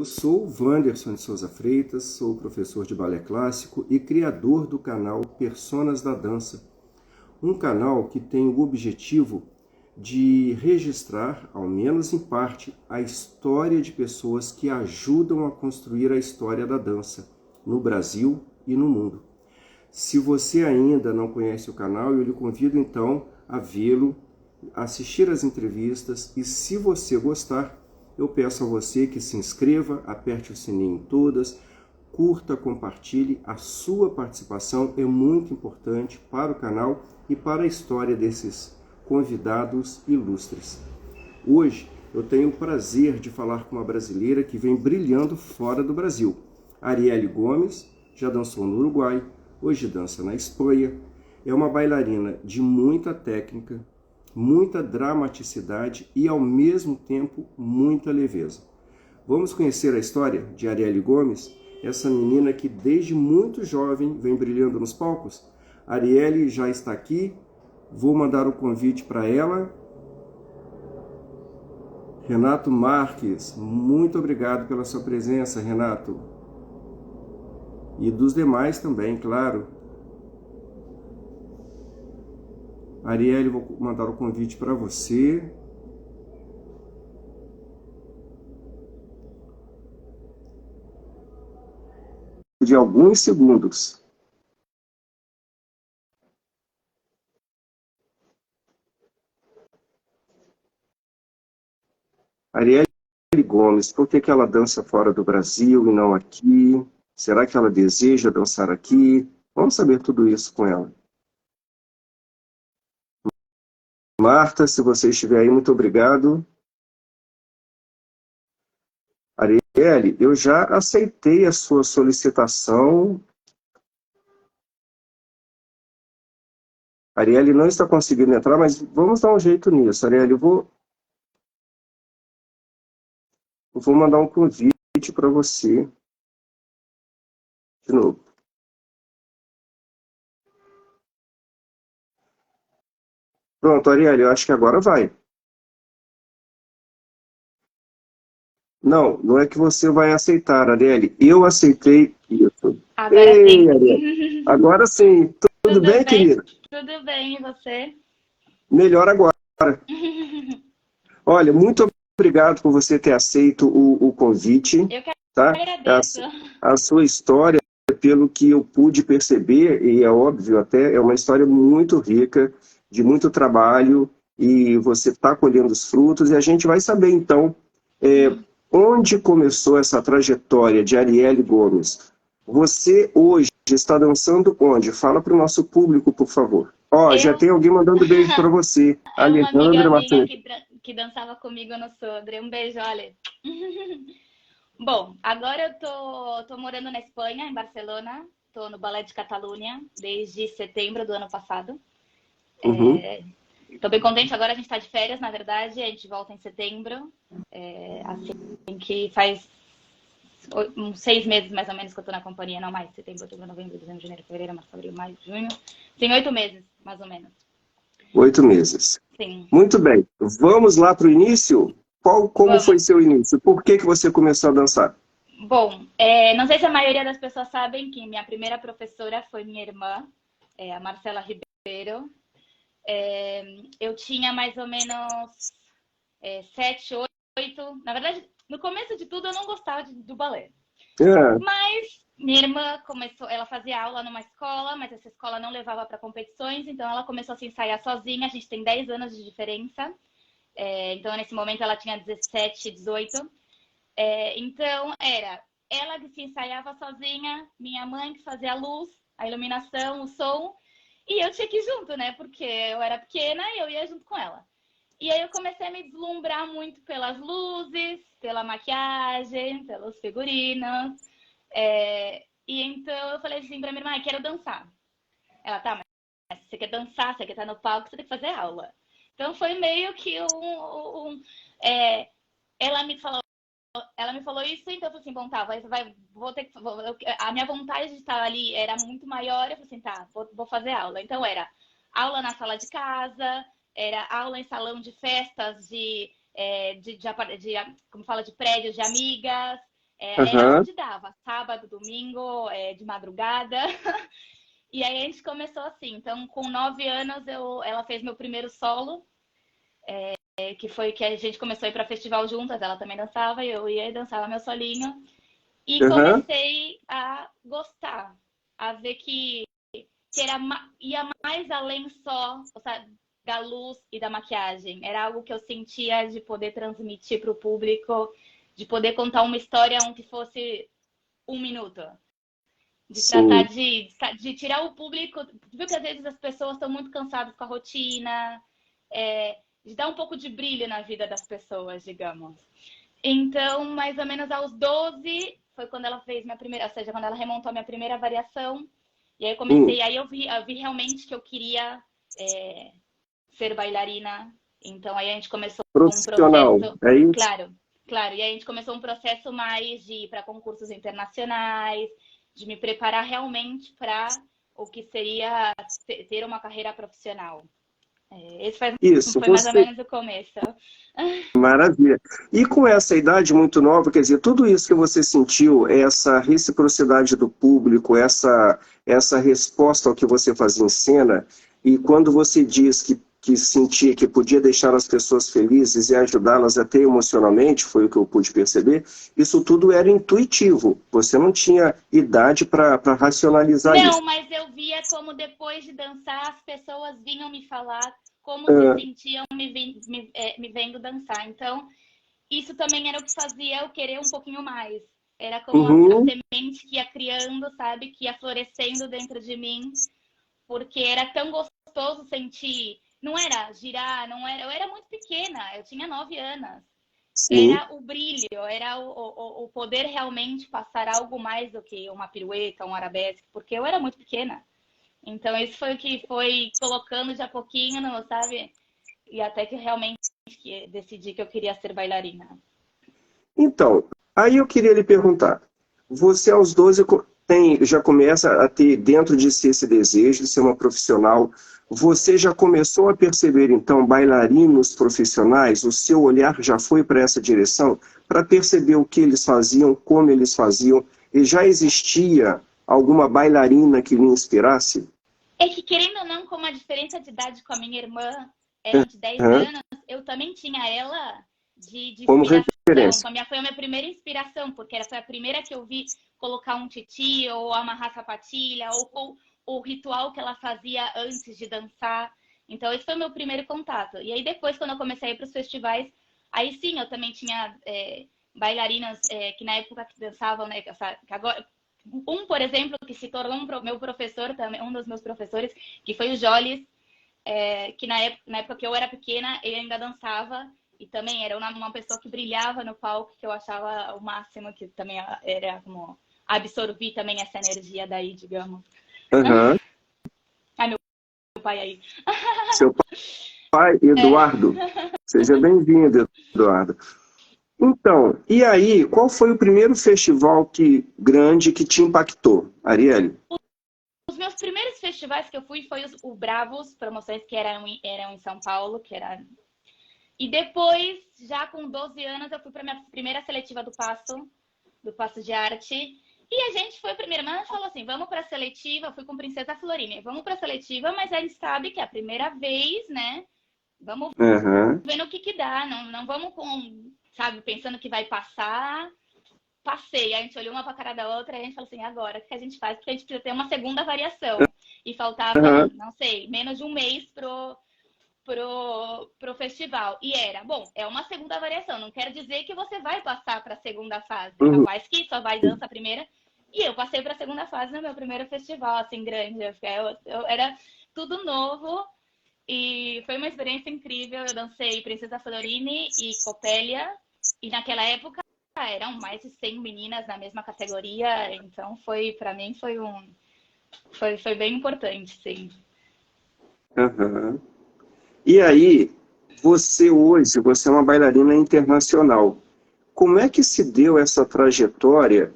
Eu sou o Wanderson de Souza Freitas, sou professor de balé clássico e criador do canal Personas da Dança, um canal que tem o objetivo de registrar, ao menos em parte, a história de pessoas que ajudam a construir a história da dança no Brasil e no mundo. Se você ainda não conhece o canal, eu lhe convido então a vê-lo, assistir às entrevistas e, se você gostar, eu peço a você que se inscreva, aperte o sininho em todas, curta, compartilhe. A sua participação é muito importante para o canal e para a história desses convidados ilustres. Hoje eu tenho o prazer de falar com uma brasileira que vem brilhando fora do Brasil. Arielle Gomes já dançou no Uruguai, hoje dança na Espanha. É uma bailarina de muita técnica, muita dramaticidade e, ao mesmo tempo, muita leveza. Vamos conhecer a história de Arielle Gomes, essa menina que desde muito jovem vem brilhando nos palcos? Arielle já está aqui, vou mandar o convite para ela. Renato Marques, muito obrigado pela sua presença, Renato. E dos demais também, claro. Arielle, vou mandar o convite para você. De alguns segundos. Arielle Gomes, por que ela dança fora do Brasil e não aqui? Será que ela deseja dançar aqui? Vamos saber tudo isso com ela. Marta, se você estiver aí, muito obrigado. Arielle, eu já aceitei a sua solicitação. Arielle não está conseguindo entrar, mas vamos dar um jeito nisso. Arielle, eu vou mandar um convite para você. De novo. Pronto, Arielle, eu acho que agora vai. Não, não é que você vai aceitar, Arielle. Eu aceitei isso. Agora Ei, sim. Arielle. Agora sim. Tudo Tudo bem, bem? querida? Tudo bem, e você? Melhor agora. Olha, muito obrigado por você ter aceito o convite, Eu que tá? agradeço. A sua história, pelo que eu pude perceber, e é óbvio até, é uma história muito rica, de muito trabalho, e você está colhendo os frutos, e a gente vai saber, então, onde começou essa trajetória de Arielle Gomes. Você hoje está dançando onde? Fala para o nosso público, por favor. Ó, já Eu tem alguém mandando beijo para você. é uma amiga Alejandra minha Martins. que dançava comigo no Sodre. Um beijo, olha. Bom, agora eu tô morando na Espanha, em Barcelona. Tô no Balé de Catalunha desde setembro do ano passado. Uhum. Tô bem contente, agora a gente tá de férias, na verdade, a gente volta em setembro. Assim que faz uns 6 meses mais ou menos que eu tô na companhia, não mais, setembro, outubro, novembro, dezembro, janeiro, fevereiro, março, abril, maio, junho. Tem 8 meses, mais ou menos. 8 meses. Sim, Muito bem. Vamos lá para o início? Como foi vamos. seu início? Por que você começou a dançar? Bom, não sei se a maioria das pessoas sabem que minha primeira professora foi minha irmã, a Marcela Ribeiro. Eu tinha mais ou menos 7, 8. Na verdade, no começo de tudo eu não gostava do balé. É. Mas minha irmã começou, ela fazia aula numa escola, mas essa escola não levava para competições, então ela começou a se ensaiar sozinha. A gente tem 10 anos de diferença. Então, nesse momento, ela tinha 17, 18. Então, era ela que se ensaiava sozinha, minha mãe que fazia a luz, a iluminação, o som, e eu tinha que ir junto, né? Porque eu era pequena e eu ia junto com ela. E aí eu comecei a me deslumbrar muito pelas luzes, pela maquiagem, pelos figurinos. E então eu falei assim pra minha irmã, quero dançar. Ela, tá, mas você quer dançar, você quer estar no palco, você tem que fazer aula. Então foi meio que ela me falou, isso, então eu falei assim, bom, tá, vou ter que. A minha vontade de estar ali era muito maior. Eu falei assim, tá, vou fazer aula. Então era aula na sala de casa, era aula em salão de festas, como fala, de prédios de amigas. Era onde dava, sábado, domingo, de madrugada. E aí a gente começou assim. Então, com 9 anos, ela fez meu primeiro solo, que foi que a gente começou a ir para festival juntas. Ela também dançava, eu ia e dançava meu solinho. E comecei a gostar, a ver que ia mais além só, sabe, da luz e da maquiagem. Era algo que eu sentia de poder transmitir para o público, de poder contar uma história que fosse 1 minuto. De tratar de tirar o público. Viu que às vezes as pessoas estão muito cansadas com a rotina, de dar um pouco de brilho na vida das pessoas, digamos. Então, mais ou menos aos 12, foi quando ela fez minha primeira, ou seja, quando ela remontou a minha primeira variação. E aí eu comecei, aí eu vi realmente que eu queria ser bailarina. Então aí a gente começou um processo. É isso? Claro. E aí a gente começou um processo mais de ir para concursos internacionais, de me preparar realmente para o que seria ter uma carreira profissional. Esse foi mais ou menos o começo. Maravilha. E com essa idade muito nova, quer dizer, tudo isso que você sentiu, essa reciprocidade do público, essa resposta ao que você fazia em cena, e quando você diz que sentia que podia deixar as pessoas felizes e ajudá-las até emocionalmente, foi o que eu pude perceber, isso tudo era intuitivo. Você não tinha idade para racionalizar isso. Não, mas eu via como depois de dançar as pessoas vinham me falar como se sentiam me vendo dançar. Então, isso também era o que fazia eu querer um pouquinho mais. Era como a semente que ia criando, sabe? Que ia florescendo dentro de mim. Porque era tão gostoso sentir. Não era girar, não era. Eu era muito pequena, eu tinha 9 anos. Sim. Era o brilho, era o poder realmente passar algo mais do que uma pirueta, um arabesque, porque eu era muito pequena. Então, isso foi o que foi colocando de a pouquinho, sabe? E até que realmente decidi que eu queria ser bailarina. Então, aí eu queria lhe perguntar. Você, aos 12, já começa a ter dentro de si esse desejo de ser uma profissional. Você já começou a perceber, então, bailarinos profissionais? O seu olhar já foi para essa direção? Para perceber o que eles faziam, como eles faziam? E já existia alguma bailarina que lhe inspirasse? É que, querendo ou não, como a diferença de idade com a minha irmã era de 10 anos, eu também tinha ela de como inspiração. referência. Foi a minha primeira inspiração, porque foi a primeira que eu vi colocar um titi, ou amarrar sapatilha, ou o ritual que ela fazia antes de dançar. Então, esse foi o meu primeiro contato. E aí, depois, quando eu comecei a ir para os festivais, aí sim, eu também tinha bailarinas que na época que dançavam, né? Que agora, por exemplo, que se tornou meu professor também, um dos meus professores, que foi o Jolis, que na época que eu era pequena, ele ainda dançava, e também era uma pessoa que brilhava no palco, que eu achava o máximo, que também era como absorver também essa energia daí, digamos. Ai, meu pai aí. Seu pai, Eduardo. Seja bem-vindo, Eduardo. Então, e aí, qual foi o primeiro festival grande que te impactou, Arielle? Os meus primeiros festivais que eu fui foi o Bravos, promoções que eram em São Paulo, E depois, já com 12 anos, eu fui para minha primeira seletiva do Passo de Arte. E a gente foi, primeiro, mas falou assim, vamos para a seletiva, eu fui com Princesa Florinha, vamos para a seletiva, mas a gente sabe que é a primeira vez, né? Vamos vendo o que dá, não vamos sabe, pensando que vai passar. Passei, a gente olhou uma pra cara da outra e a gente falou assim, agora, o que a gente faz? Porque a gente precisa ter uma segunda variação. E faltava, não sei, menos de um mês pro festival. E era, bom, é uma segunda variação, não quer dizer que você vai passar para a segunda fase. Capaz que só vai dança a primeira. E eu passei para a segunda fase no meu primeiro festival, assim, grande. Era tudo novo e foi uma experiência incrível. Eu dancei Princesa Florini e Copélia. E naquela época eram mais de 100 meninas na mesma categoria. Então, para mim, foi bem importante, sim. E aí, você é uma bailarina internacional. Como é que se deu essa trajetória?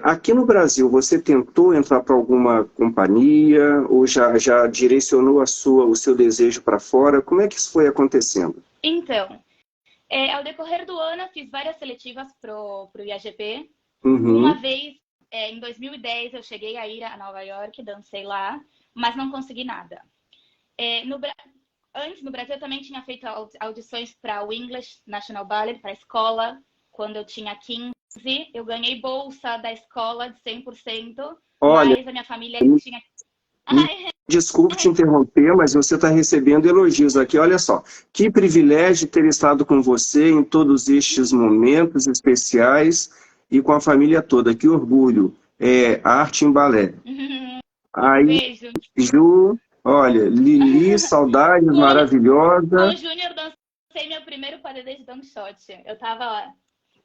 Aqui no Brasil, você tentou entrar para alguma companhia ou já direcionou o seu desejo para fora? Como é que isso foi acontecendo? Então, Ao decorrer do ano, eu fiz várias seletivas pro IAGP. Uhum. Uma vez, em 2010, eu cheguei a ir a Nova York, dancei lá, mas não consegui nada. Antes, no Brasil, eu também tinha feito audições para o English National Ballet, para a escola, quando eu tinha 15. Eu ganhei bolsa da escola de 100%, Olha, mas a minha família tinha... desculpe te interromper, mas você está recebendo elogios aqui. Olha só, que privilégio ter estado com você em todos estes momentos especiais e com a família toda. Que orgulho. Arte em balé. Aí, Beijo. Ju, olha, Lili, saudades, Com maravilhosa. o Júnior, dancei meu primeiro padedê de dunk shot. Eu tava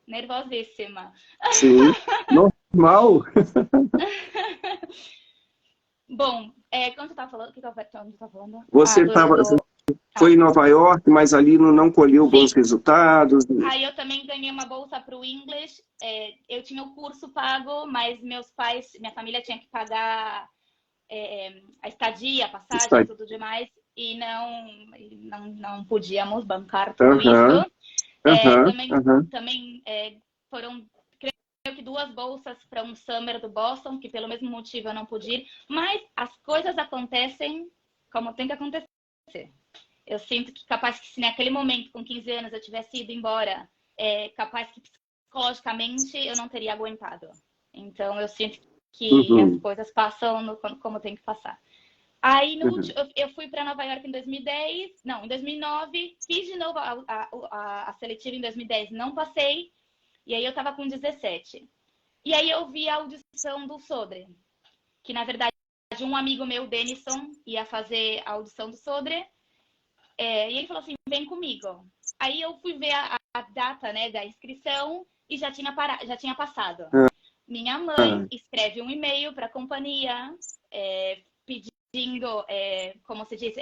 nervosíssima. Sim, normal. Bom, quando você tava falando, o que eu tava falando? Você foi em Nova York, mas ali não colheu bons resultados. Aí eu também ganhei uma bolsa para o English. Eu tinha o curso pago, mas meus pais, minha família tinha que pagar a estadia, a passagem e tudo demais. E não podíamos bancar tudo isso. Também foram, creio que 2 bolsas para um summer do Boston, que pelo mesmo motivo eu não pude ir. Mas as coisas acontecem como tem que acontecer. Eu sinto que capaz que se naquele momento, com 15 anos, eu tivesse ido embora, capaz que psicologicamente eu não teria aguentado. Então eu sinto que as coisas passam como tem que passar. Aí eu fui para Nova York em 2010, não, em 2009, fiz de novo a seletiva em 2010, não passei, e aí eu tava com 17. E aí eu vi a audição do Sodre, que na verdade um amigo meu, Denison, ia fazer a audição do Sodre, e ele falou assim, vem comigo. Aí eu fui ver a data, né, da inscrição e já tinha passado. Minha mãe escreve um e-mail para a companhia, pedindo, como se diz,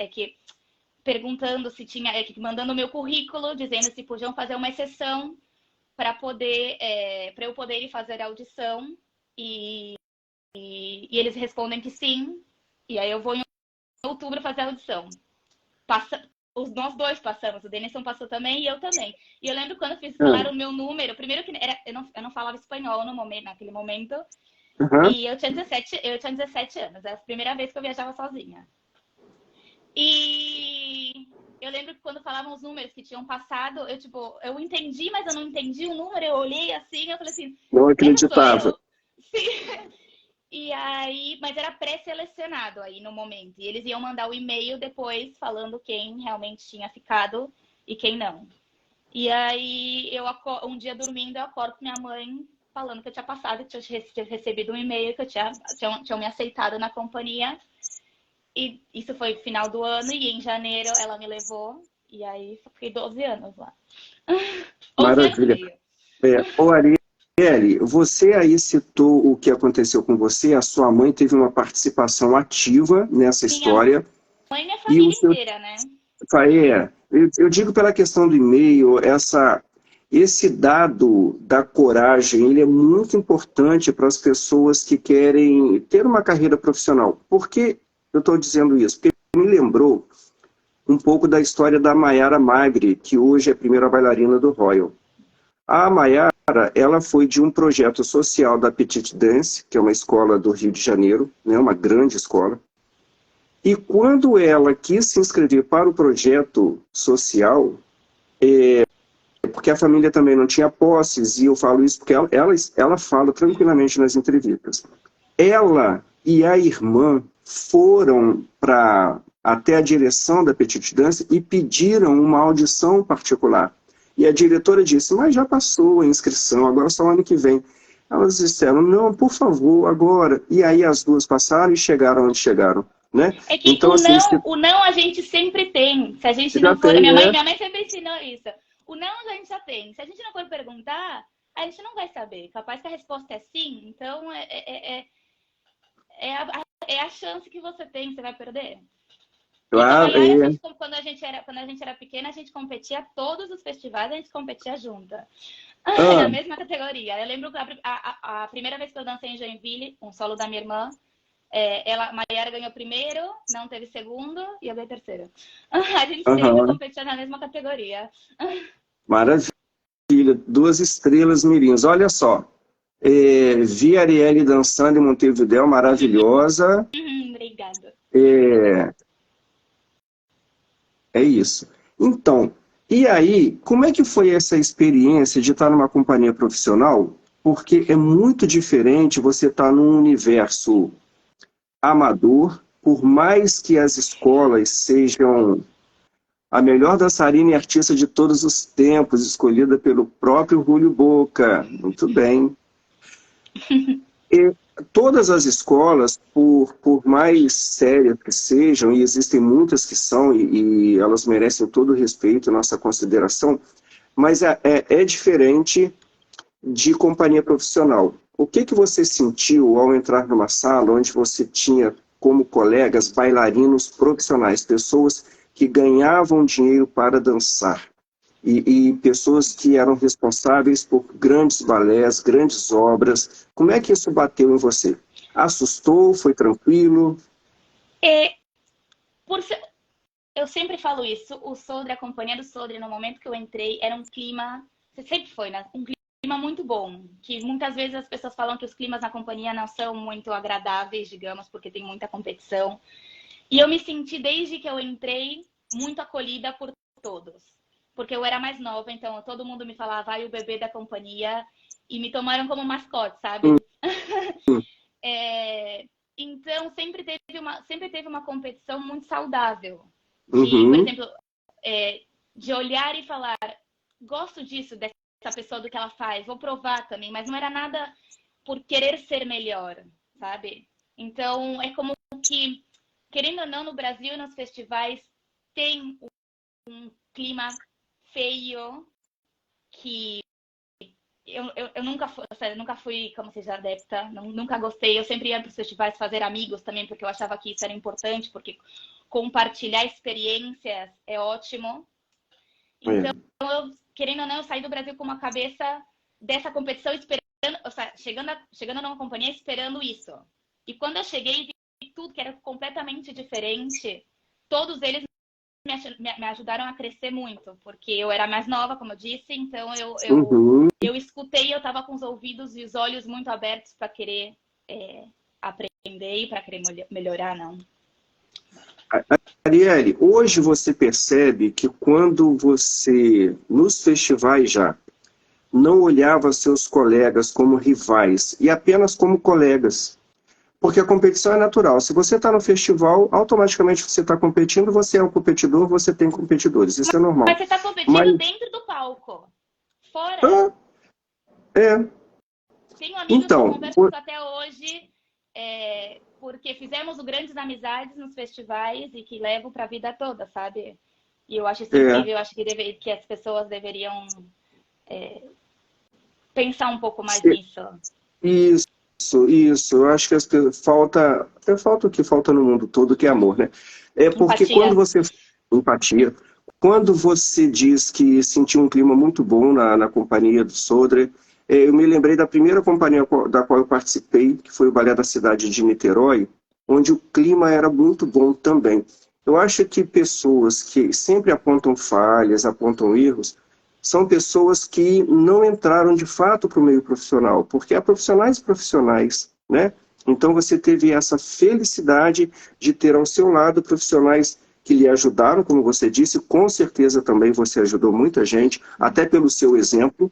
perguntando se tinha, mandando o meu currículo, dizendo se podiam fazer uma exceção para eu poder ir fazer a audição. E eles respondem que sim. E aí eu vou em outubro fazer a audição. Nós 2 passamos, o Denison passou também e eu também. E eu lembro quando falaram o meu número, primeiro que eu não falava espanhol naquele momento. E eu tinha 17 anos, era a primeira vez que eu viajava sozinha. E eu lembro que quando falavam os números que tinham passado, eu entendi, mas eu não entendi o número, eu olhei assim, eu falei assim... Não acreditava. Sim. E aí, mas era pré-selecionado aí no momento. E eles iam mandar o e-mail depois falando quem realmente tinha ficado e quem não. E aí, um dia dormindo, eu acordo com minha mãe falando que eu tinha passado, que eu tinha recebido um e-mail, que tinham me aceitado na companhia. E isso foi no final do ano, e em janeiro ela me levou. E aí, fiquei 12 anos lá. Maravilha. Arielle, você aí citou o que aconteceu com você, a sua mãe teve uma participação ativa nessa história. Minha mãe e a família inteira, né? Eu digo pela questão do e-mail, esse dado da coragem, ele é muito importante para as pessoas que querem ter uma carreira profissional. Por que eu estou dizendo isso? Porque me lembrou um pouco da história da Mayara Magri, que hoje é a primeira bailarina do Royal. A Mayara, ela foi de um projeto social da Petite Danse, que é uma escola do Rio de Janeiro, né, uma grande escola. E quando ela quis se inscrever para o projeto social, porque a família também não tinha posses, e eu falo isso porque ela fala tranquilamente nas entrevistas. Ela e a irmã foram até a direção da Petite Danse e pediram uma audição particular. E a diretora disse, mas já passou a inscrição, agora só ano que vem. Elas disseram, não, por favor, agora. E aí as duas passaram e chegaram onde chegaram. Né? É que então, o não a gente sempre tem. Se a gente não for... minha mãe sempre ensinou isso. O não a gente já tem. Se a gente não for perguntar, a gente não vai saber. Capaz que a resposta é sim, então é a chance que você tem, você vai perder. Claro, quando a gente era pequena, a gente competia, todos os festivais a gente competia junta. Na mesma categoria. Eu lembro que a primeira vez que eu dancei em Joinville, um solo da minha irmã, a Mayara ganhou primeiro, não teve segundo, e eu ganhei terceiro. A gente sempre competia na mesma categoria. Maravilha. 2 estrelas mirins. Olha só. Vi a Arielle dançando em Montevidéu, maravilhosa. Obrigada. É isso. Então, e aí, como é que foi essa experiência de estar numa companhia profissional? Porque é muito diferente você estar num universo amador, por mais que as escolas sejam a melhor dançarina e artista de todos os tempos, escolhida pelo próprio Julio Boca. Muito bem. E todas as escolas, por mais sérias que sejam, e existem muitas que são, e elas merecem todo o respeito e nossa consideração, mas é diferente de companhia profissional. O que você sentiu ao entrar numa sala onde você tinha como colegas bailarinos profissionais, pessoas que ganhavam dinheiro para dançar, e pessoas que eram responsáveis por grandes balés, grandes obras? Como é que isso bateu em você? Assustou? Foi tranquilo? Eu sempre falo isso, o Sodre, a companhia do Sodre, no momento que eu entrei, era um clima, sempre foi, né? Um clima muito bom, que muitas vezes as pessoas falam que os climas na companhia não são muito agradáveis, digamos, porque tem muita competição. E eu me senti, desde que eu entrei, muito acolhida por todos. Porque eu era mais nova, então todo mundo me falava, vai o bebê da companhia, e me tomaram como mascote, sabe? Então, sempre teve uma competição muito saudável. Por exemplo, de olhar e falar, gosto disso, dessa pessoa, do que ela faz, vou provar também, mas não era nada por querer ser melhor, sabe? Então, é como que, querendo ou não, no Brasil e nos festivais, tem um clima feio que eu nunca fui, como seja, adepta, nunca gostei. Eu sempre ia para os festivais fazer amigos também, porque eu achava que isso era importante, porque compartilhar experiências é ótimo. Então, querendo ou não, eu saí do Brasil com uma cabeça dessa competição, esperando, chegando numa companhia esperando isso. E quando eu cheguei, vi tudo que era completamente diferente. Todos eles me ajudaram a crescer muito, porque eu era mais nova, como eu disse, então eu escutei, eu estava com os ouvidos e os olhos muito abertos para querer aprender e para querer melhorar, não. Arielle, hoje você percebe que quando você, nos festivais já, não olhava seus colegas como rivais e apenas como colegas, porque a competição é natural. Se você está no festival, automaticamente você está competindo, você é um competidor, você tem competidores. Isso é normal. Mas você está competindo dentro do palco. Fora. Tenho amigos que eu converso até hoje, porque fizemos grandes amizades nos festivais e que levo para a vida toda, sabe? E eu acho isso incrível. Eu acho que as pessoas deveriam pensar um pouco mais nisso. Isso. Eu acho que falta o que falta no mundo todo, que é amor, né? Porque empatia. Empatia. Quando você diz que sentiu um clima muito bom na companhia do Sodre, eu me lembrei da primeira companhia da qual eu participei, que foi o Balé da Cidade de Niterói, onde o clima era muito bom também. Eu acho que pessoas que sempre apontam falhas, apontam erros, são pessoas que não entraram de fato para o meio profissional, porque há profissionais e profissionais, né? Então você teve essa felicidade de ter ao seu lado profissionais que lhe ajudaram, como você disse, com certeza também você ajudou muita gente, até pelo seu exemplo.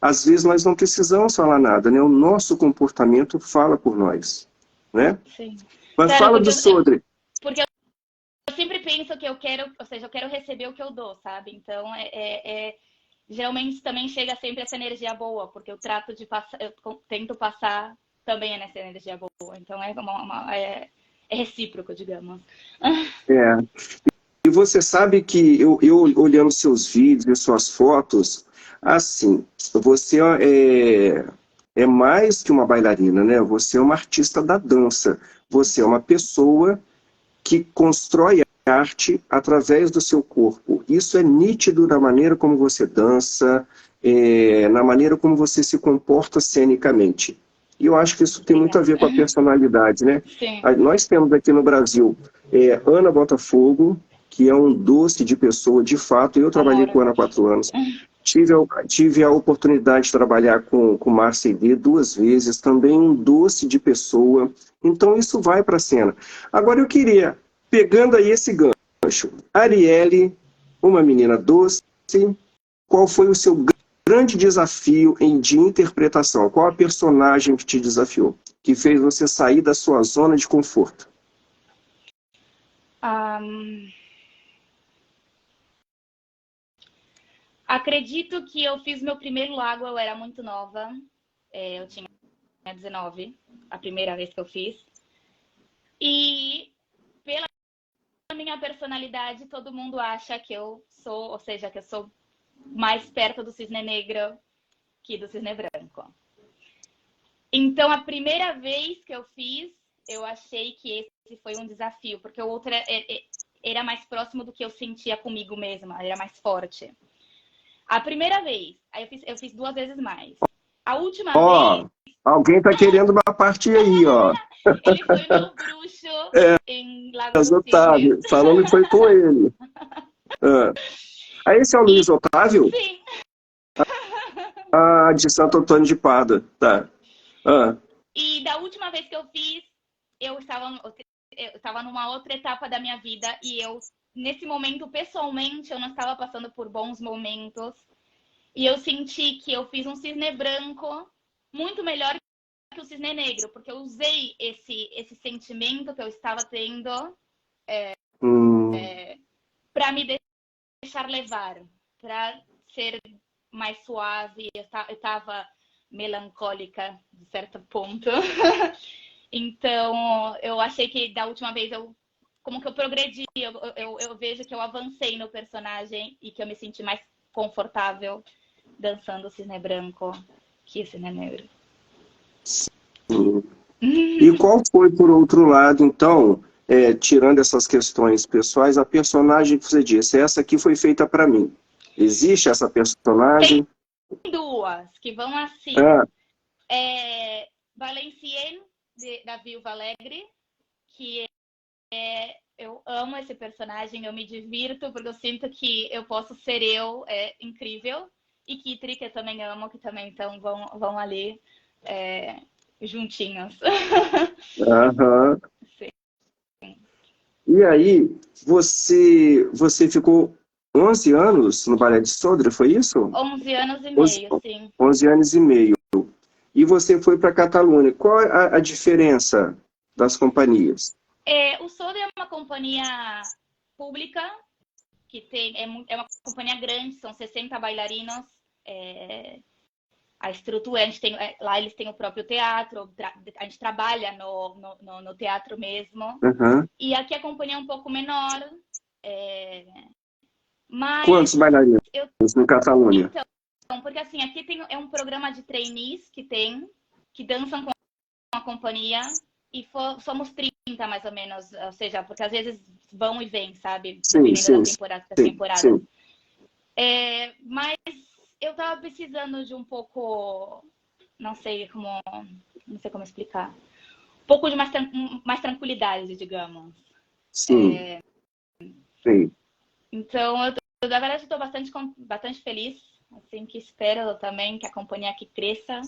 Às vezes nós não precisamos falar nada, né? O nosso comportamento fala por nós, né? Sim. Mas fala do Sodre. Porque eu sempre penso que eu quero receber o que eu dou, sabe? Então, geralmente também chega sempre essa energia boa, porque eu trato de passar, eu tento passar também nessa energia boa. Então, é recíproco, digamos. E você sabe que eu olhando seus vídeos e suas fotos, assim, você é mais que uma bailarina, né? Você é uma artista da dança. Você é uma pessoa que constrói arte através do seu corpo. Isso é nítido na maneira como você dança, na maneira como você se comporta cenicamente. E eu acho que isso tem muito a ver com a personalidade, né? Sim. Nós temos aqui no Brasil Ana Botafogo, que é um doce de pessoa, de fato. Eu trabalhei com Ana há 4 anos. tive a oportunidade de trabalhar com Márcia ID 2 vezes, também um doce de pessoa. Então isso vai para a cena. Agora eu queria, pegando aí esse gancho, Arielle, uma menina doce, qual foi o seu grande desafio de interpretação? Qual a personagem que te desafiou? Que fez você sair da sua zona de conforto? Acredito que eu fiz meu primeiro lago, eu era muito nova. Eu tinha 19, a primeira vez que eu fiz. E pela minha personalidade, todo mundo acha que eu sou, ou seja, que eu sou mais perto do cisne negro que do cisne branco. Então, a primeira vez que eu fiz, eu achei que esse foi um desafio, porque o outro era mais próximo do que eu sentia comigo mesma, era mais forte. A primeira vez, aí eu fiz 2 vezes mais. A última vez... Alguém tá querendo uma parte aí, ó. Ele foi meu bruxo em Lago dos Otávio, Cisnes. falando que foi com ele. Esse é o Luiz Otávio? Sim. De Santo Antônio de Pádua, tá. E da última vez que eu fiz, eu estava numa outra etapa da minha vida e nesse momento, pessoalmente, eu não estava passando por bons momentos. E eu senti que eu fiz um cisne branco muito melhor que o cisne negro, porque eu usei esse sentimento que eu estava tendo para me deixar levar, para ser mais suave. Eu estava melancólica, de certo ponto. Então, eu achei que da última vez como que eu progredi, eu vejo que eu avancei no personagem e que eu me senti mais confortável dançando o cisne branco que o cisne negro. E qual foi, por outro lado, então, tirando essas questões pessoais, a personagem que você disse, essa aqui foi feita para mim? Existe essa personagem? Tem 2 que vão assim. Valenciennes, da Viúva Alegre, que eu amo esse personagem, eu me divirto, porque eu sinto que eu posso ser eu, incrível. E Kitri, que eu também amo, que também então vão ali juntinhos. Sim. E aí, você ficou 11 anos no Balé de Sodré, foi isso? 11 anos e meio, sim. 11 anos e meio. E você foi para a Catalunha. Qual é a diferença das companhias? O Sodré é uma companhia pública, que é uma companhia grande, são 60 bailarinos. A estrutura, lá eles têm o próprio teatro, a gente trabalha no teatro mesmo. E aqui a companhia é um pouco menor. Mas quantos bailarinos no Catalunha? Então, porque assim, aqui é um programa de trainees que dançam com a companhia, e somos 30 mais ou menos, ou seja, porque às vezes vão e vêm, sabe? Dependendo da temporada. Mas eu tava precisando de um pouco, não sei como explicar, um pouco de mais tranquilidade, digamos. Sim. Então, na verdade, estou bastante feliz, assim, que espero também que a companhia aqui cresça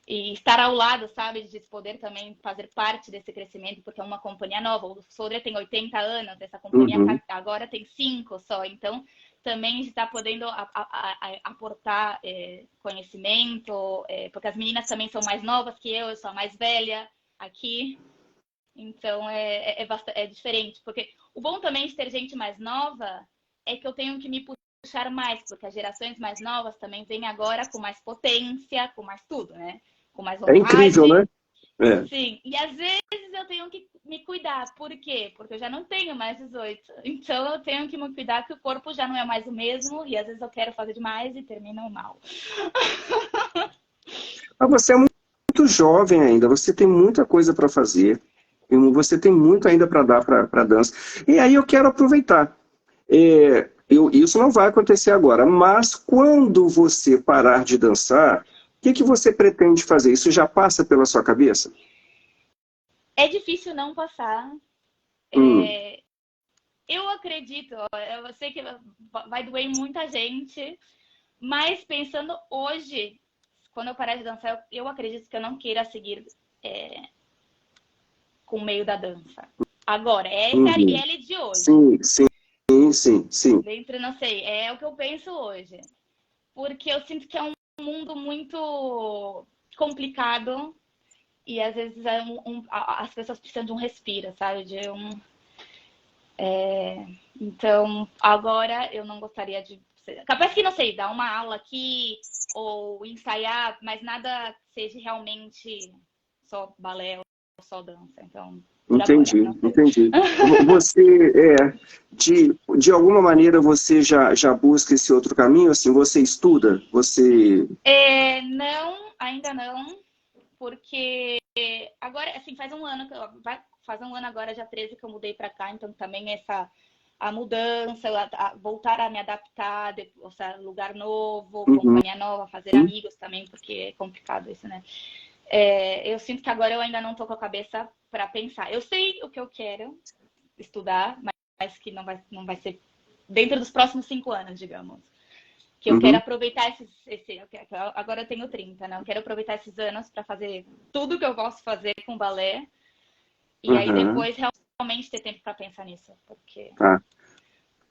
e estar ao lado, sabe, de poder também fazer parte desse crescimento, porque é uma companhia nova. O Sodré tem 80 anos, essa companhia agora tem 5 só, então também está podendo aportar conhecimento, porque as meninas também são mais novas que eu sou a mais velha aqui, então é diferente, porque o bom também de ter gente mais nova é que eu tenho que me puxar mais, porque as gerações mais novas também vêm agora com mais potência, com mais tudo, né? Com mais vontade. É incrível, né? Sim, e às vezes eu tenho que me cuidar. Por quê? Porque eu já não tenho mais 18. Então eu tenho que me cuidar que o corpo já não é mais o mesmo e às vezes eu quero fazer demais e termino mal. Mas você é muito jovem ainda, você tem muita coisa para fazer, você tem muito ainda para dar para dança. E aí eu quero aproveitar. Isso não vai acontecer agora, mas quando você parar de dançar, o que você pretende fazer? Isso já passa pela sua cabeça? É difícil não passar. Eu acredito, eu sei que vai doer em muita gente, Mas pensando hoje, quando eu parar de dançar, eu acredito que eu não queira seguir com o meio da dança. Agora, essa é a Uhum. Arielle de hoje. Sim, sim, sim, sim. Dentro, não sei, é o que eu penso hoje. Porque eu sinto que é um mundo muito complicado e às vezes as pessoas precisam de um respiro, sabe? Então, agora eu não gostaria de. Capaz que, não sei, dar uma aula aqui ou ensaiar, mas nada seja realmente só balé ou só dança. Então, por agora, Entendi, não sei. entendi. Você, de alguma maneira, você já busca esse outro caminho? Assim, você estuda? Você... Não, ainda não, porque agora, assim, faz um ano vai fazer um ano agora, dia 13, que eu mudei para cá, então também a mudança, voltar a me adaptar, ou seja, lugar novo, Uhum. companhia nova, fazer amigos também, porque é complicado isso, né? Eu sinto que agora eu ainda não tô com a cabeça para pensar. Eu sei o que eu quero estudar, mas que não vai ser dentro dos próximos 5 anos, digamos. Que eu quero Uhum. aproveitar agora eu tenho 30, né? Eu quero aproveitar esses anos para fazer tudo que eu posso fazer com balé e aí Uhum. depois realmente ter tempo para pensar nisso, porque Tá.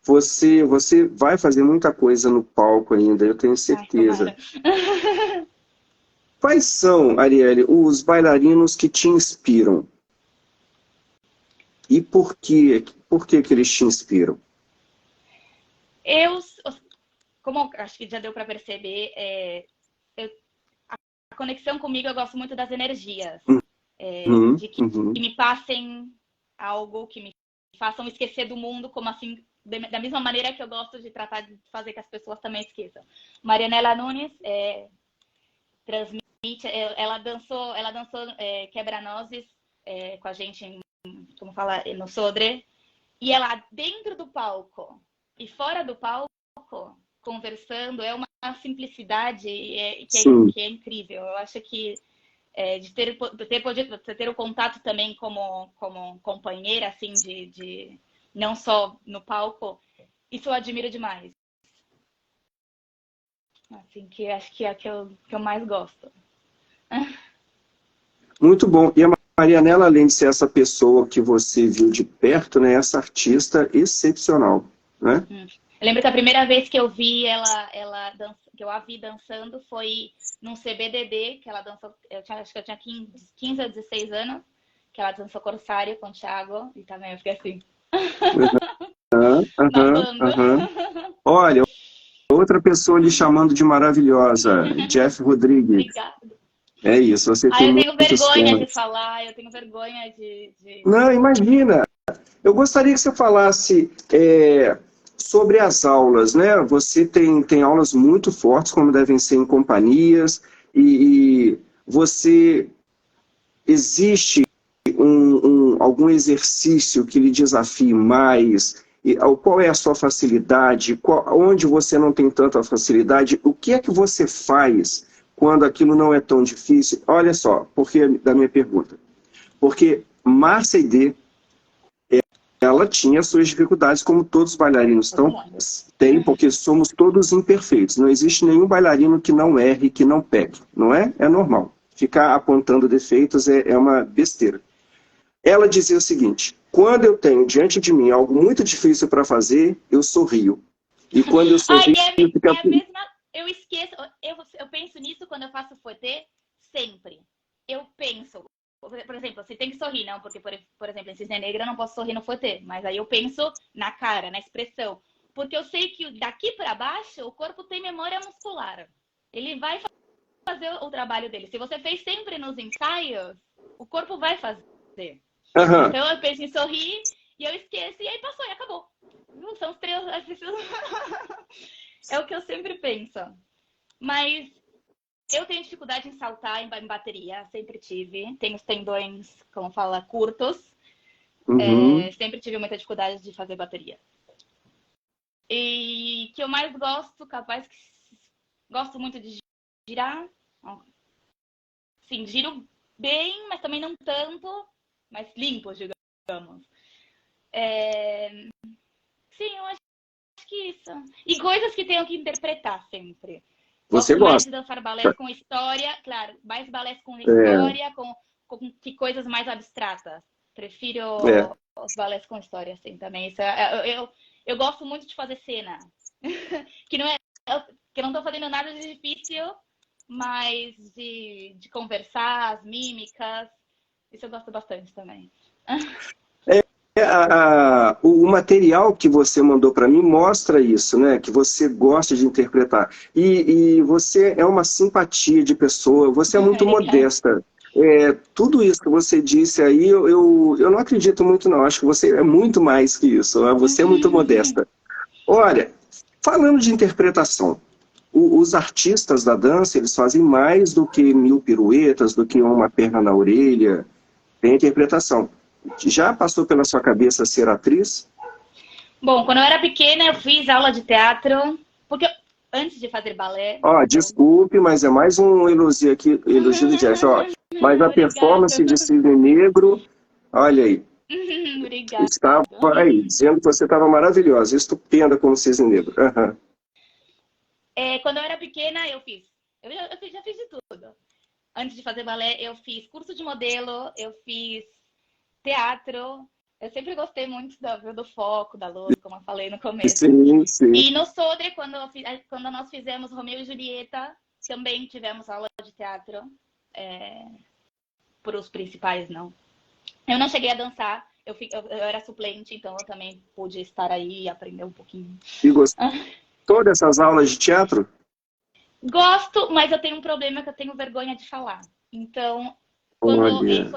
Você vai fazer muita coisa no palco ainda, eu tenho ai, certeza. tomara. Quais são, Arielle, os bailarinos que te inspiram? E por quê? Por que que eles te inspiram? Eu, como acho que já deu para perceber, a conexão comigo eu gosto muito das energias, Uhum. de que Uhum. me passem algo, que me façam esquecer do mundo, como assim, da mesma maneira que eu gosto de tratar de fazer que as pessoas também esqueçam. Marianela Nunes transmite, ela dançou Quebra-Nozes com a gente, como fala, no Sodré, e ela dentro do palco e fora do palco, conversando, é uma simplicidade Sim. que é incrível. Eu acho que de ter o contato também como companheira, assim, de não só no palco, isso eu admiro demais. Assim, que acho que é a que eu mais gosto. Muito bom. E a Marianela, além de ser essa pessoa que você viu de perto, né, essa artista excepcional, né? Eu lembro que a primeira vez que eu vi que eu a vi dançando foi num CBDD, que ela dançou, acho que eu tinha 15 ou 16 anos, que ela dançou Corsário com o Thiago, e também eu fiquei assim, Aham, aham, babando. aham. Olha, outra pessoa lhe chamando de maravilhosa, Jeff Rodrigues. Obrigada. É isso, você Ah, tem eu tenho muitos vergonha de fãs. falar, eu tenho vergonha Não, imagina. Eu gostaria que você falasse sobre as aulas, né? Você tem aulas muito fortes, como devem ser em companhias, e você existe algum exercício que lhe desafie mais? Qual é a sua facilidade? Onde você não tem tanta facilidade? O que é que você faz quando aquilo não é tão difícil? Olha só, porque da minha pergunta. Porque Márcia D, ela tinha suas dificuldades, como todos os bailarinos todo mundo. têm, porque somos todos imperfeitos. Não existe nenhum bailarino que não erre, que não peque, não é? É normal. Ficar apontando defeitos é uma besteira. Ela dizia o seguinte: quando eu tenho diante de mim algo muito difícil para fazer, eu sorrio. E quando eu Ai, sorrio, fica é a mesma. Eu esqueço, eu penso nisso quando eu faço fouetté, sempre. Eu penso, por exemplo, você tem que sorrir, não, porque, por exemplo, em Cisne Negra eu não posso sorrir no fouetté, mas aí eu penso na cara, na expressão. Porque eu sei que daqui para baixo o corpo tem memória muscular. Ele vai fazer o trabalho dele. Se você fez sempre nos ensaios, o corpo vai fazer. aham, Então eu penso em sorrir e eu esqueço, e aí passou e acabou. São os três. É o que eu sempre penso. Mas eu tenho dificuldade em saltar em bateria, sempre tive. Tenho os tendões, como fala, curtos. uhum. Sempre tive muita dificuldade de fazer bateria. E que eu mais gosto, capaz que gosto muito de girar. Sim, giro bem, mas também não tanto, mas limpo, digamos. Sim, eu acho que isso. E coisas que tenham que interpretar sempre. Você Gosto mais gosta? de dançar balés com história, claro, mais balés com É, história, com que coisas mais abstratas. é. Prefiro os balés com história, assim, também. Isso eu gosto muito de fazer cena. Que não é, que eu não tô fazendo nada de difícil, mas de conversar, as mímicas. Isso eu gosto bastante também. O material que você mandou para mim mostra isso, né? Que você gosta de interpretar. E você é uma simpatia de pessoa, você é muito Obrigada. modesta. Tudo isso que você disse aí, eu não acredito muito, não. Acho que você é muito mais que isso. Né? Você é muito modesta. Olha, falando de interpretação, os artistas da dança, eles fazem mais do que 1000 piruetas, do que uma perna na orelha. Tem interpretação. Já passou pela sua cabeça ser atriz? Bom, quando eu era pequena, eu fiz aula de teatro, porque antes de fazer balé, Ó, eu... desculpe, mas é mais um elogio aqui, elogio do Jeff. Ó, mas a performance de Obrigada. Cisne Negro, olha aí, Obrigada. estava aí, dizendo que você estava maravilhosa, estupenda como Cisne Negro. Aham. Quando eu era pequena, eu fiz. Eu já fiz de tudo. Antes de fazer balé, eu fiz curso de modelo, eu fiz teatro. Eu sempre gostei muito do foco, da luz, como eu falei no começo. Sim, sim. E no Sodre, quando nós fizemos Romeu e Julieta, também tivemos aula de teatro. Para os principais, não. Eu não cheguei a dançar, eu era suplente, então eu também pude estar aí e aprender um pouquinho. E gostou dessas aulas de teatro? Gosto, mas eu tenho um problema que eu tenho vergonha de falar. Então, Olha,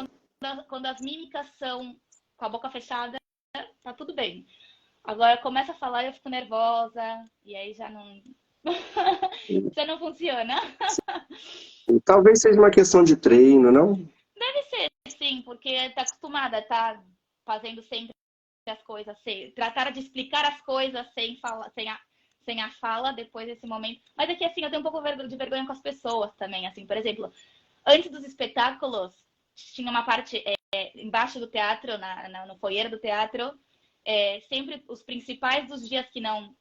quando as mímicas são com a boca fechada, tá tudo bem. Agora começa a falar e eu fico nervosa, e aí já não. Já não funciona. talvez seja uma questão de treino, não? Deve ser, sim, porque tá acostumada a estar fazendo sempre as coisas, tratar de explicar as coisas sem falar, sem a fala depois desse momento. Mas é que assim, eu tenho um pouco de vergonha com as pessoas também, assim, por exemplo, antes dos espetáculos, tinha uma parte embaixo do teatro, no foyer do teatro, sempre os principais dos dias que não,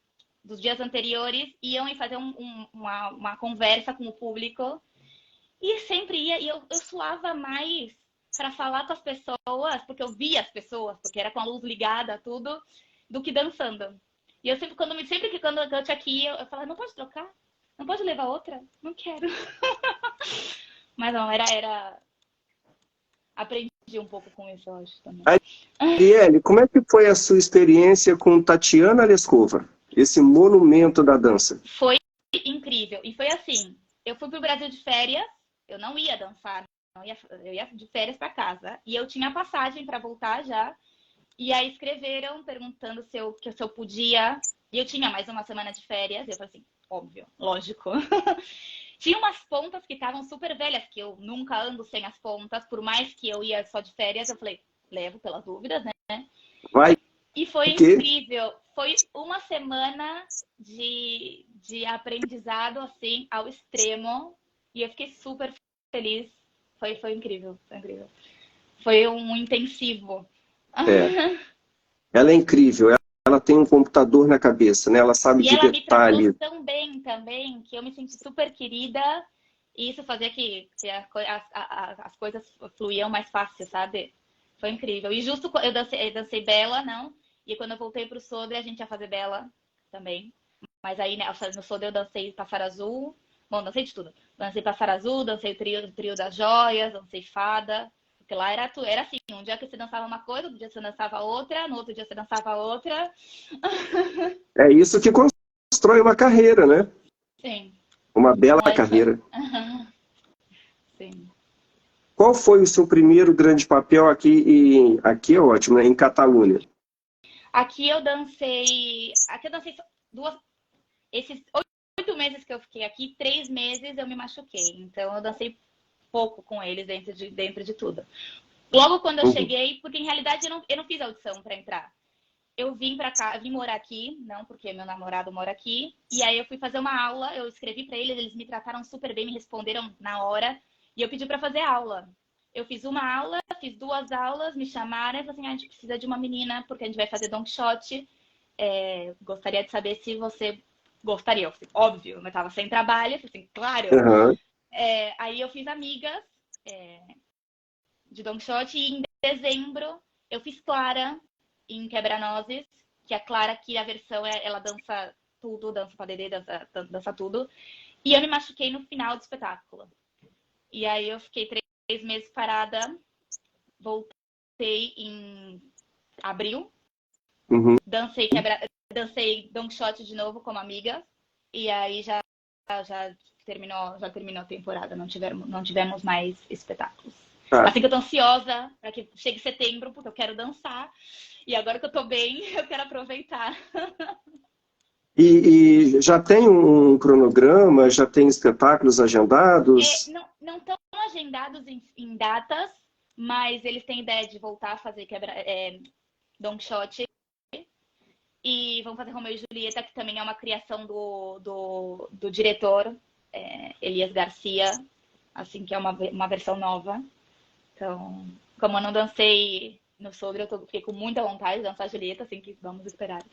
dos dias anteriores, iam e fazer uma conversa com o público, e sempre ia, e eu suava mais para falar com as pessoas, porque eu via as pessoas, porque era com a luz ligada, tudo, do que dançando. E eu sempre, quando eu tinha aqui, eu falava, não pode trocar? Não pode levar outra? Não quero. Mas não, aprendi um pouco com isso, eu acho, também. Arielle, como é que foi a sua experiência com Tatiana Lescova, esse monumento da dança? Foi incrível. E foi assim, eu fui pro Brasil de férias, eu não ia dançar, eu ia de férias para casa. E eu tinha passagem para voltar já. E aí escreveram perguntando se eu podia. E eu tinha mais uma semana de férias. E eu falei assim, óbvio, lógico. Tinha umas pontas que estavam super velhas, que eu nunca ando sem as pontas. Por mais que eu ia só de férias, eu falei, levo pelas dúvidas, né? Vai E foi que incrível. Foi uma semana de aprendizado, assim, ao extremo. E eu fiquei super feliz. Foi incrível, foi incrível. Foi um intensivo. é, ela é incrível, ela tem um computador na cabeça, né? Ela sabe E de ela me tratou detalhe. tão bem também, que eu me senti super querida. E isso fazia que as coisas fluíam mais fácil, sabe? Foi incrível. E justo eu dancei Bela, não? E quando eu voltei pro Sodre, a gente ia fazer Bela também. Mas aí, né, no Sodre eu dancei Passar Azul. Bom, dancei de tudo. Dancei Passar Azul, dancei o trio das Joias, dancei Fada. Porque lá era assim, um dia que você dançava uma coisa, outro dia você dançava outra, no outro dia você dançava outra. É isso que constrói uma carreira, né? Sim. Uma bela Então, carreira. sim. Qual foi o seu primeiro grande papel aqui é ótimo, né? Em Catalunha? Aqui eu dancei duas. Esses 8 meses que eu fiquei aqui, 3 meses eu me machuquei. Então eu dancei pouco com eles dentro de tudo. Logo quando eu Uhum. cheguei, porque em realidade eu não fiz audição para entrar. Eu vim para cá, vim morar aqui, não porque meu namorado mora aqui. E aí eu fui fazer uma aula, eu escrevi para eles me trataram super bem, me responderam na hora. E eu pedi para fazer aula. Eu fiz uma aula, fiz 2 aulas, me chamaram e falaram assim, a gente precisa de uma menina, porque a gente vai fazer Don Quixote. Gostaria de saber se você gostaria. Eu falei, óbvio, eu estava sem trabalho, eu falei assim, claro. Uhum. Aí eu fiz amigas de Dongshot e em dezembro eu fiz Clara em Quebra-Nozes, que a Clara aqui, a versão, ela dança tudo, dança padedê, dança tudo. E eu me machuquei no final do espetáculo. E aí eu fiquei 3 meses parada, voltei em abril, Uhum. dancei Dongshot de novo como amiga, e aí já terminou a temporada, não tivemos mais espetáculos. Tá. Assim que eu tô ansiosa para que chegue setembro, porque eu quero dançar, e agora que eu tô bem, eu quero aproveitar. E já tem um cronograma, já tem espetáculos agendados? Não estão agendados em datas, mas eles têm ideia de voltar a fazer Dongshot. E vão fazer Romeu e Julieta, que também é uma criação do diretor, Elias Garcia, assim, que é uma versão nova. Então, como eu não dancei no Sodré, eu fiquei com muita vontade de dançar Julieta, assim que vamos esperar.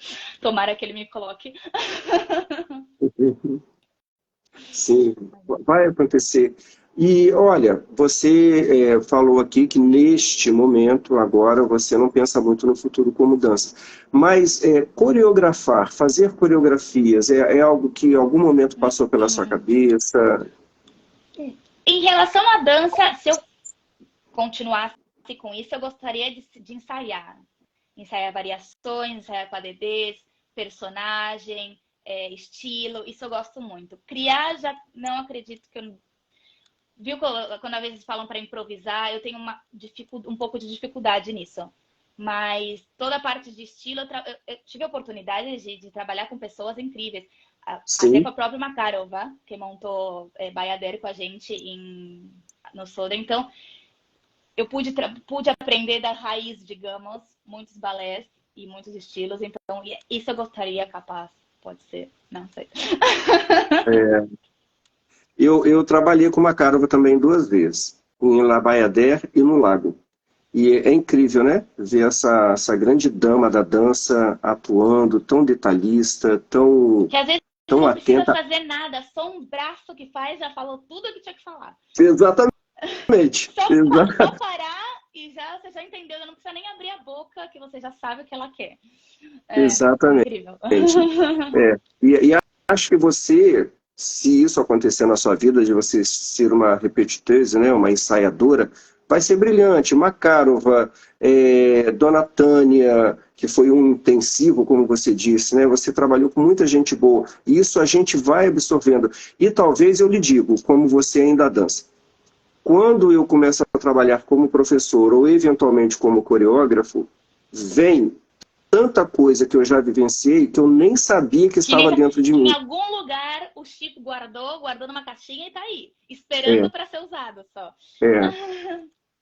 Tomara que ele me coloque. Sim, vai acontecer. E olha, você falou aqui que neste momento, agora, você não pensa muito no futuro como dança. Mas coreografar, fazer coreografias, é algo que em algum momento passou pela sua cabeça? Em relação à dança, se eu continuasse com isso, eu gostaria de ensaiar. Ensaiar variações, ensaiar padedês, personagem, estilo, isso eu gosto muito. Criar, já não acredito que eu... Viu quando às vezes falam para improvisar, eu tenho um pouco de dificuldade nisso. Mas toda a parte de estilo, eu tive a oportunidade de trabalhar com pessoas incríveis. Sim. Até com a própria Makarova, que montou Bayader com a gente no Sodré. Então, eu pude aprender da raiz, digamos, muitos balés e muitos estilos. Então, isso eu gostaria, capaz. Pode ser, não sei. Eu trabalhei com Makarova também 2 vezes, em La Bayadère e no Lago. E é incrível, né? Ver essa grande dama da dança atuando, tão detalhista, que às vezes tão não precisa atenta. fazer nada, só um braço que faz, já falou tudo o que tinha que falar. Exatamente. Só parar e você já entendeu, não precisa nem abrir a boca, que você já sabe o que ela quer. Exatamente. Incrível. E acho que você, se isso acontecer na sua vida, de você ser uma repetiteuse, né, uma ensaiadora, vai ser brilhante. Makarova, Dona Tânia, que foi um intensivo, como você disse, né? Você trabalhou com muita gente boa. E isso a gente vai absorvendo. E talvez eu lhe digo, como você ainda dança. Quando eu começo a trabalhar como professor ou eventualmente como coreógrafo, vem tanta coisa que eu já vivenciei que eu nem sabia que estava dentro de mim. Em algum lugar o Chico guardou numa caixinha e tá aí, esperando para ser usado só.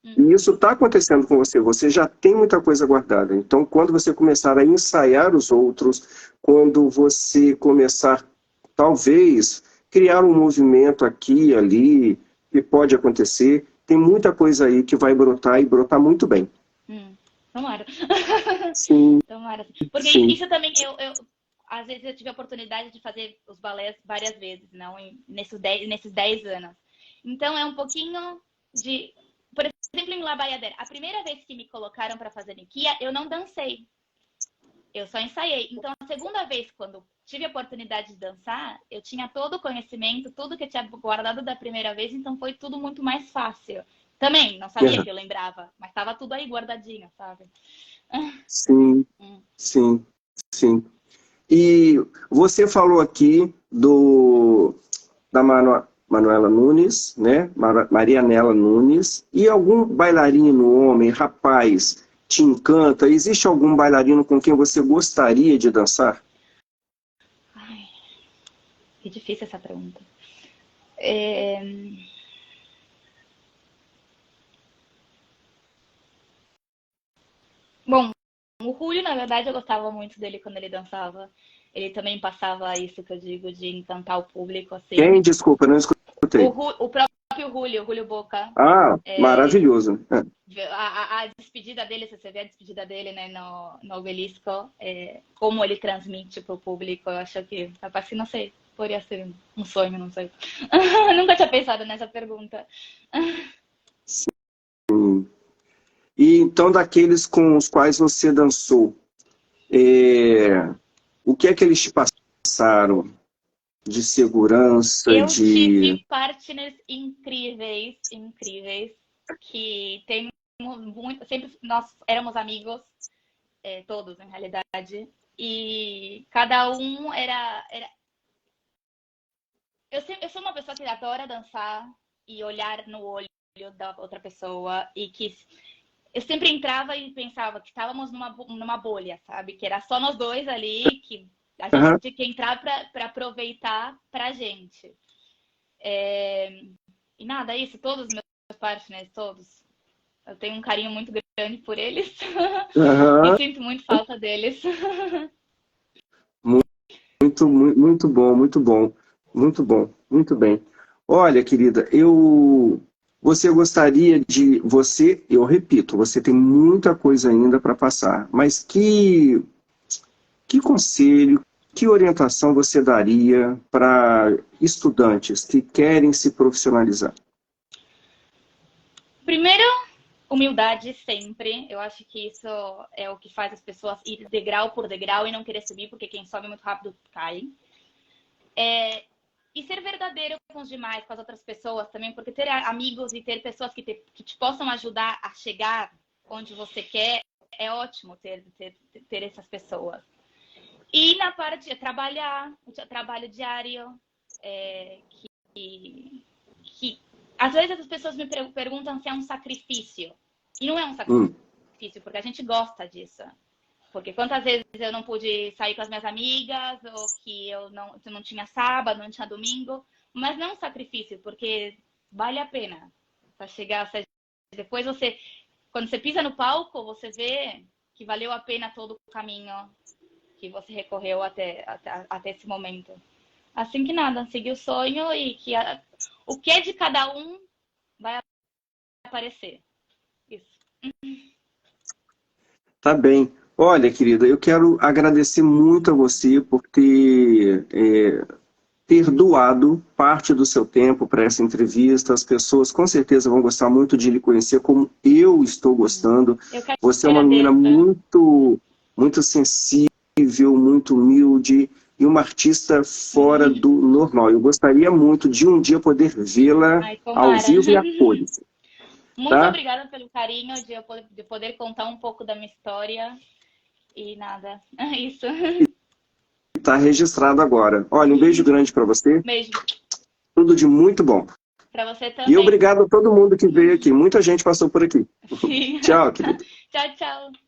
E isso está acontecendo com você, você já tem muita coisa guardada. Então, quando você começar a ensaiar os outros, quando você começar, talvez, criar um movimento aqui e ali, que pode acontecer, tem muita coisa aí que vai brotar e brotar muito bem. Tomara. Sim. Tomara. Porque sim. Isso também, às vezes eu tive a oportunidade de fazer os balés várias vezes, não nesses 10 anos. Então, é um pouquinho de... Por exemplo, em La Bayadère, a primeira vez que me colocaram para fazer Nikia, eu não dancei. Eu só ensaiei. Então, a segunda vez, quando tive a oportunidade de dançar, eu tinha todo o conhecimento, tudo que eu tinha guardado da primeira vez, então foi tudo muito mais fácil. Também, não sabia que eu lembrava, mas estava tudo aí guardadinho, sabe? Sim, sim. E você falou aqui da Manuela Nunes, né? Marianela Nunes, e algum bailarino, homem, rapaz, te encanta? Existe algum bailarino com quem você gostaria de dançar? Ai, que difícil essa pergunta. Bom, o Julio, na verdade, eu gostava muito dele quando ele dançava. Ele também passava isso que eu digo de encantar o público, assim. Quem? Desculpa, não escutei. O próprio Julio Boca. Ah, maravilhoso. a despedida dele, se você vê a despedida dele, né, no obelisco, como ele transmite para o público, eu acho que, capaz que, não sei, poderia ser um sonho, não sei. Nunca tinha pensado nessa pergunta. E então, daqueles com os quais você dançou, o que é que eles te passaram de segurança, Eu tive partners incríveis, incríveis, que tem muito, sempre nós éramos amigos, todos, na realidade, e cada um era... Eu sou uma pessoa que adora dançar e olhar no olho da outra pessoa, e que eu sempre entrava e pensava que estávamos numa bolha, sabe? Que era só nós dois ali, que a gente tinha que entrar para aproveitar pra gente. E nada, é isso, todos os meus partners, todos. Eu tenho um carinho muito grande por eles. E sinto muito falta deles. Muito bom, muito bom. Muito bom, muito bem. Olha, querida, você gostaria de... eu repito, você tem muita coisa ainda para passar, mas que conselho, que orientação você daria para estudantes que querem se profissionalizar? Primeiro, humildade sempre. Eu acho que isso é o que faz as pessoas ir degrau por degrau e não querer subir, porque quem sobe muito rápido cai. E ser verdadeiro com os demais, com as outras pessoas também, porque ter amigos e ter pessoas que te possam ajudar a chegar onde você quer, é ótimo ter essas pessoas. E na parte de trabalhar, o trabalho diário, que às vezes as pessoas me perguntam se é um sacrifício. E não é um sacrifício, porque a gente gosta disso. Porque quantas vezes eu não pude sair com as minhas amigas, ou que eu não tinha sábado, não tinha domingo, mas não é um sacrifício, porque vale a pena para chegar. Depois quando você pisa no palco, você vê que valeu a pena todo o caminho que você recorreu até esse momento. Assim que nada, seguir o sonho e que o que é de cada um vai aparecer. Isso. Tá bem. Olha, querida, eu quero agradecer muito a você por ter doado parte do seu tempo para essa entrevista. As pessoas com certeza vão gostar muito de lhe conhecer, como eu estou gostando. Você é uma menina muito, muito sensível, muito humilde e uma artista fora do normal. Eu gostaria muito de um dia poder vê-la ao vivo e a cores. Muito obrigada pelo carinho de poder contar um pouco da minha história. E nada, é isso. Está registrado agora. Olha, um beijo grande para você. Beijo. Tudo de muito bom. Para você também. E obrigado a todo mundo que veio aqui. Muita gente passou por aqui. Sim. Tchau, querida. Tchau, tchau.